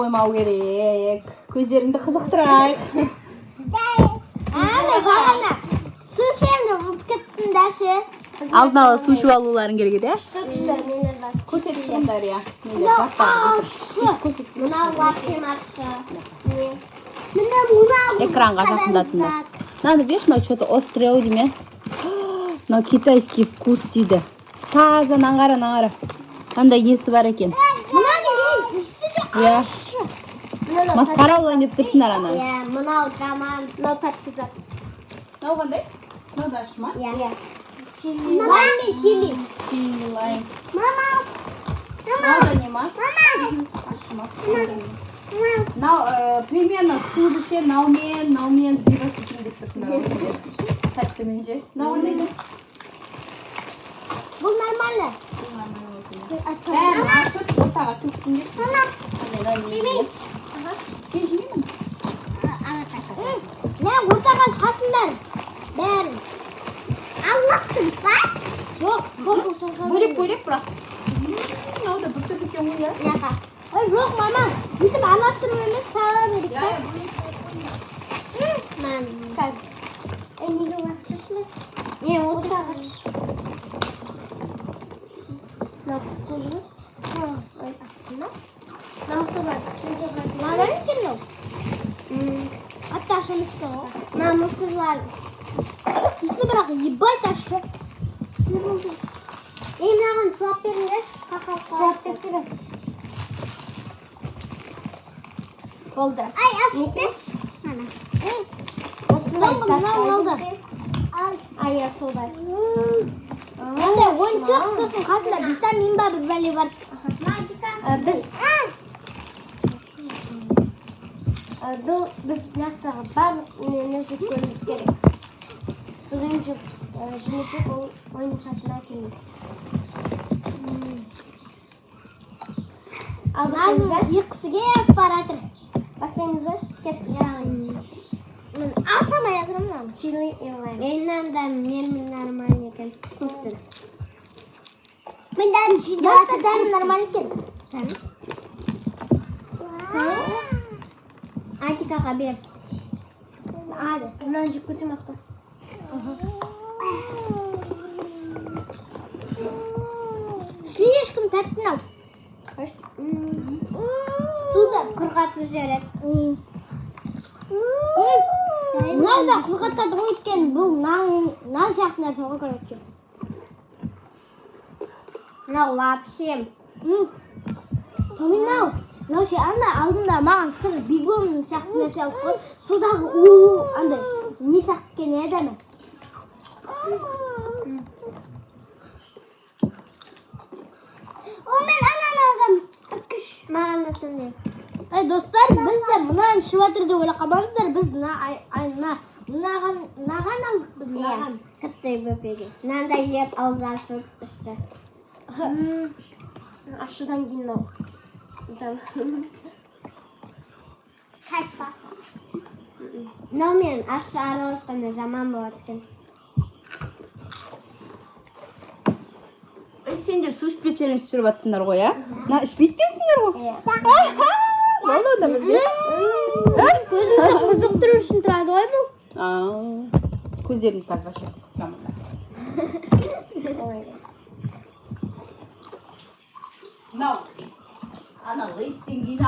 қоймау керек. Көздеріңді қызықтырайық. Ана бағана су ішемін ұмытып кеттім дәші. Алдын ала су ішіп алуларың керек еді. Көрсетіп тұрыңдар, иә. Мынау вообще маршы. Экранға жақындатыңдар. Мынаны берші, мынау что-то острое деме. Мынау китайский вкус дейді. Таза наңғара. Қандай есі бар екен. Иә. Масқара олайын деп тұрсыңдар ана. Иә, мынау жаман, мынау тәтті зат. Мынау қандай? Мынау да ашы ма? Иә. Лайм мен чили. Чили, лайм. Мама. Мынау да не ма? Ашы ма? Мынау примерно суды ше, наумен бейбас үшін деп тұрсыңдар. Тәттімен же. Мынау қандай да? Бұл нормально. Бәрін ашып, ортаға төксін деп. Жемеймін. Сен жемеймін? Ортаға шашындар. Бәрін. Аллахтың ба? Жоқ. Бөлек бірақ. Мынау да бір төк екен ғой, иә? Жоқ, мама. Бүйтіп араластыру емес, сала берейік. Қазір. Неге уақыт шашылады? Ортаға. Көзіміз. Астына. Намысы бар. Маған екен ол? Атты ашамызды ғой. Намысы бар. Түсі бірақ ебай ташы. Маған суап беріңдер. Суап берсі. Болды. Ай, ашып бер. Мынау болды. Ай, солай. Ондай ойыншық сосын қасында витамин ба бір бәле бар. Біз мынақтағы барлық нені жеп көріміз керек. Содан жемесек ол ойыншығына келмейді. Ал назым екісіге аппаратыр. Бассайымыздар? Кетті. Ашамай язырым. Чили и лайм. Менен да мен нормально екен. Көптір. Мен дәмі нормально екен. Айтикаға бер. Ады. Мынаны жеп көрсем ақты. Ешкім тәттін ау. Суды құрғатып жібереді. Мынау да құрғатады ғой екен. Бұл нан сияқты нәрсе ғой көріп. Мынау лапшем. Мынау. Мынау ше алдында маған сыр бигон сияқты нәрсе алып қой. Судағы андай не сияқты екен әдемі. Мен ананы алғам. Маған да сондай. Достар, біз де мұнан ішіп отыр деп ойлап қалмаңыздар. Біз мынаған алдық біз мынаған. Кіттай бөпеге. Мынандай жеп ауыздан сұрып ішті. Ашыдан кейін ол. Қайтпа. Мынау мен ашы араласқанда жаман болады екен. Сендер су ішпе челлендж түсіріп жатсыңдар ғой, а? Мына ішпейді дейсіңдер ғой? Болды онда бізге. Көзімді қызықтыру үшін тұрады ғой бұл? Көздерімді таза шек. Мынау, ана лыстен кейін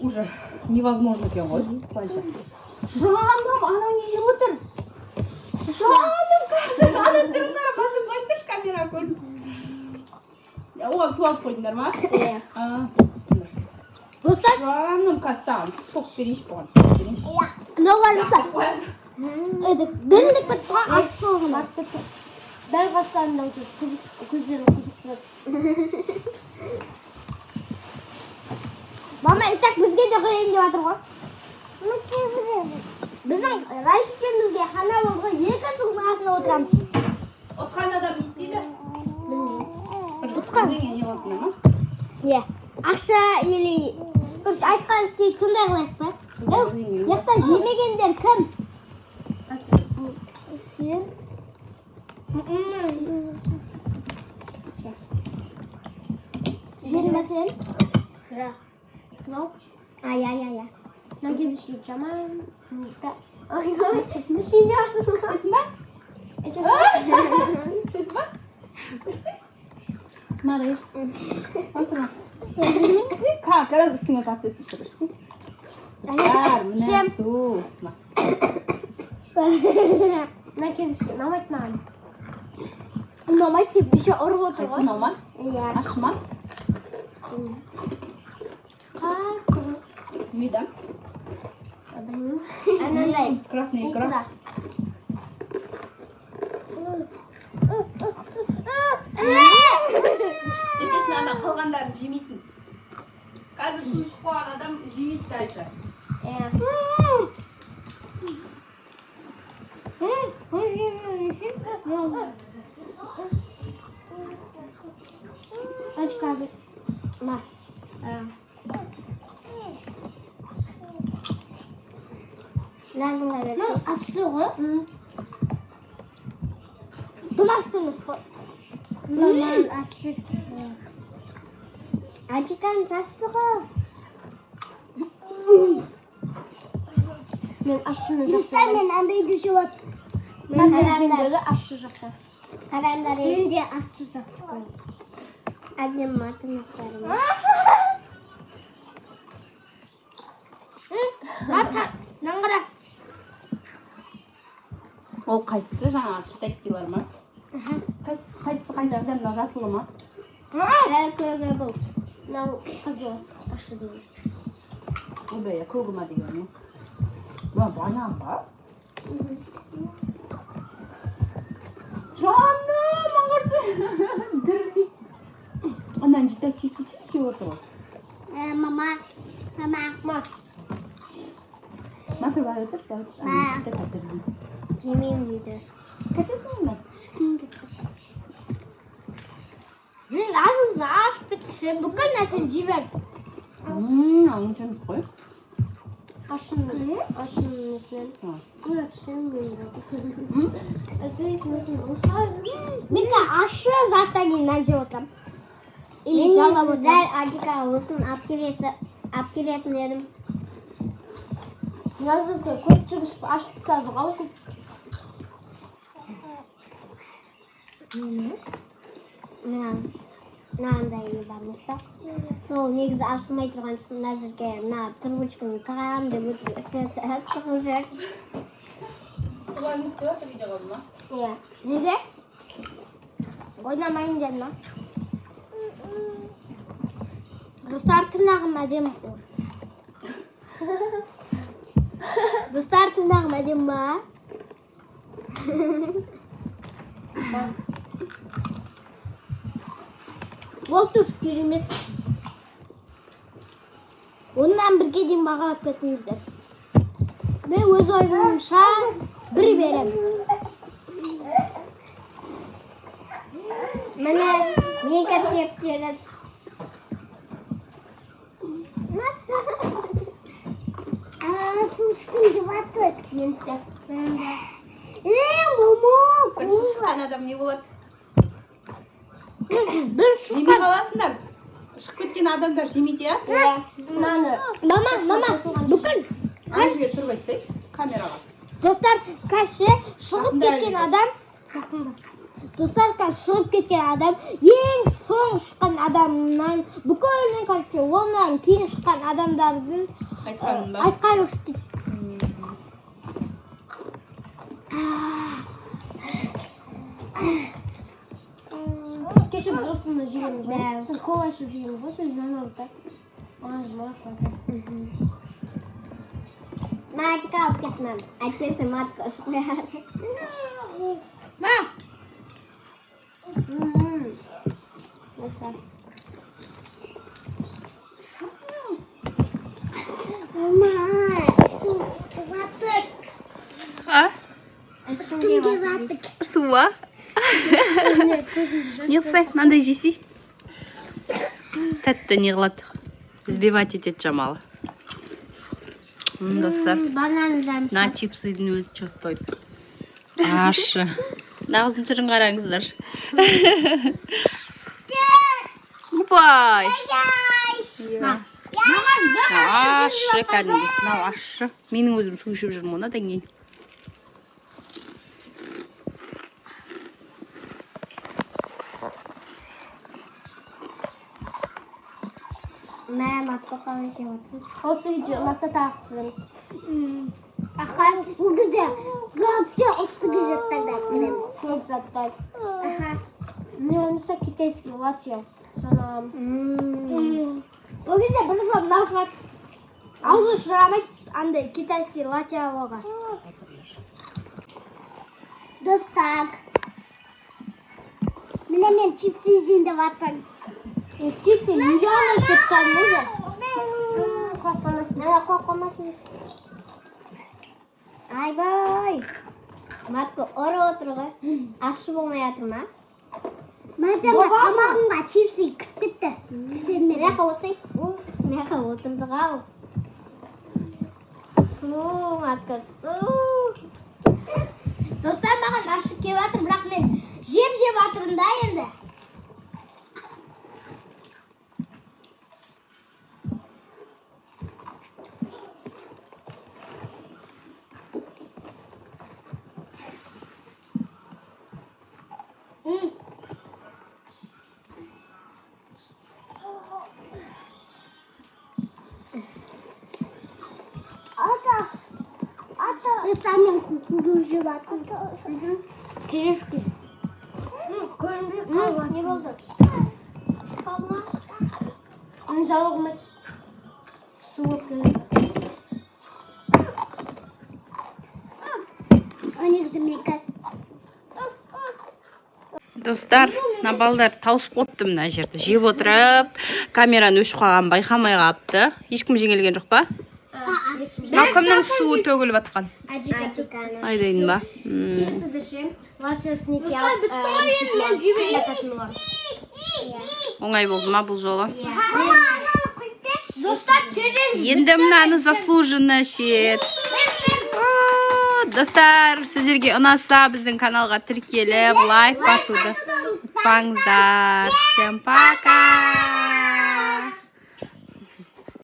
уже невозможно екен ғой. Жаным, анау не жеп отыр? Жаным, қазір ана түрін қара, басып былай тұршы камера көрін. Оған су алып қойдыңдар ма? Жаным, қазір соқ берейші бұған. Мынау қалыпта. Дірілдік бітті ашы оғын. Дәл қастарында отыр. Көздерін қызықтырады. Мама, итак бізге де қойын деп атыр ғой. Біздің Райшықпен хана болға екі сұғын артына отырамыз. Отқан адам не істейді? Білмеймін. Отқан деген не қосында ма? Иә. Ақша или айтқан істейді сондай қылайық па? Яқта жемегендер кім? Сен? Жер мәселен? No. Ja. Dan gidip şu zaman. Ay, kesin şey ya. Шесің ба? Шесің ба? Ішті? Мария. Отырма. Как? Раз үстіңе тасып тұр, ішті? Тұр, міне су. Dan gidip şu. Namait mı? Namait deyip bir şey oraya otur. Қайсы науман? Ya. Ашма? Медам? Anандай. Красный икра. Ертесін ана қалғандарын жемейсің. Қазір су ішіп қойған адам жемейді дальше. Açık abi. Bak. Lazım evet. Asığı. Dumarsınız. Normal asık. Acıkan asığı. Ben aşını жасаймын. Мен андай düşіп отыр. Мен караңдар ащы жасаймын. Караңдар мен де ащы жасаймын. Әдем математикарым. Наңғара. Ол қайсысы жаңағы китайский ма? Қайсысы мынау жасылы ма? Көгі бұл. Мынау қызыл ащы дейді. Ой, көгі ма деген. Мына банан ба? Жаным, аңғаршы. Дірілдей. Анан житай чистый жеп отыр ғой. Мама. Матыр бай отыр, бай отыр. Житай қатырдың. Жемеймін дейді. Қатырдың онда? Шықын кетті. Мен азымызды ашып бітті. Бүкіл нәрсені жіберді. Аңын жеміз қой. Aşının nesinden? Aşının Bir de aşı zaten dinlence otam. İnşallah bu der acıka olsun apkiretlerim. Yazık ki koç çıkış aşık sazı kalsın. Мынандай бармыз да. Сол негізі ашылмай тұрған соң әзірге мына трубочканы қағамын деп шығып жүр. Олар не істеп жатыр видео қалды ма? Иә. Неге? Ойнамайын деді ма? Достар тырнағым әдемі. Достар тырнағым әдемі ма? Ол түш керемес. Онdan бірге дейін бағалап кетіңіздер. Мен өз ойымша бір берем. Міне мен кәптеп Сушкин деватый. Мама, шыққан адам не болады? бір Жемей қаласыңдар. Шығып кеткен адамдар жемейді, я? Мама, бүкіл. Ана жерге тұрып айтсай, камераға. Достар, қазір шығып кеткен адам. Достар, қазір шығып кеткен адам. Ең соң шыққан адамнан, бүкілінен қазір онан кейін шыққан адамдардың айтқаны ұшты. Кеше біз осыны жегенбіз ба? Сіз кола ішіп жегенбіз ба? Сіз жаңа ұлттасыз. Матка алып кетмем. Әйтпесе матка ұшып қояды. Ма! Суа? Не қылсай, мынандай жейсей. Тәтті не қылады. Взбивать етеді жамалы. Достар, на чипсыдың өзі что стоит. Ашы. Нағыздың түрін қараңыздар. Бай! Ащы кәдімгі. Мынау ащы. Менің өзім су ішіп жүрмін одан кейін. Мама, қоқан кеметін. Осы видео ұнаса тағы түсіреміз. Ахан, бұл кезде вообще ұстығы жаттардан білеміз. Көп заттар. Аха. Мне ұнаса китайский латте санамыз. Бұл кезде бірінші мынау шығады. Аузы шырамайды, андай китайский латте алуға. Достар. Міне мен чипсы жейді ватпын. Чипсы миллионы кеткен уже. Қорқамасын. Мына қорқамасын. Айбай. Матко ұрып отыр ғой. Ашы болмай жатыр ма? Мағжанға тамағымға чипсы кіріп кетті. Мына жаққа отырайық. Мына жаққа отырдық ау. Су, Матко, су. Достар, маған ашы келіп жатыр, бірақ мен жеп жатырмын да енді. Достар, мен кукурuz жеп жатырмын. Керешкі. Көрінбей қалды. Не болды? Қалды ма? Жалығымай. Су өткені. Достар, мына балдар тауысып қопты мына жерді. Жеп отырып, камераны өшіп қалған байқамай қапты. Ешкім жеңілген жоқ па? Мына кімнің суы төгіліп атқан? Айдайын ба? Оңай болды ма бұл жолы? Енді мынаны заслуженно ішет. Достар, сіздерге ұнаса біздің каналға тіркеліп, лайк басуды ұмытпаңыздар. Всем пока!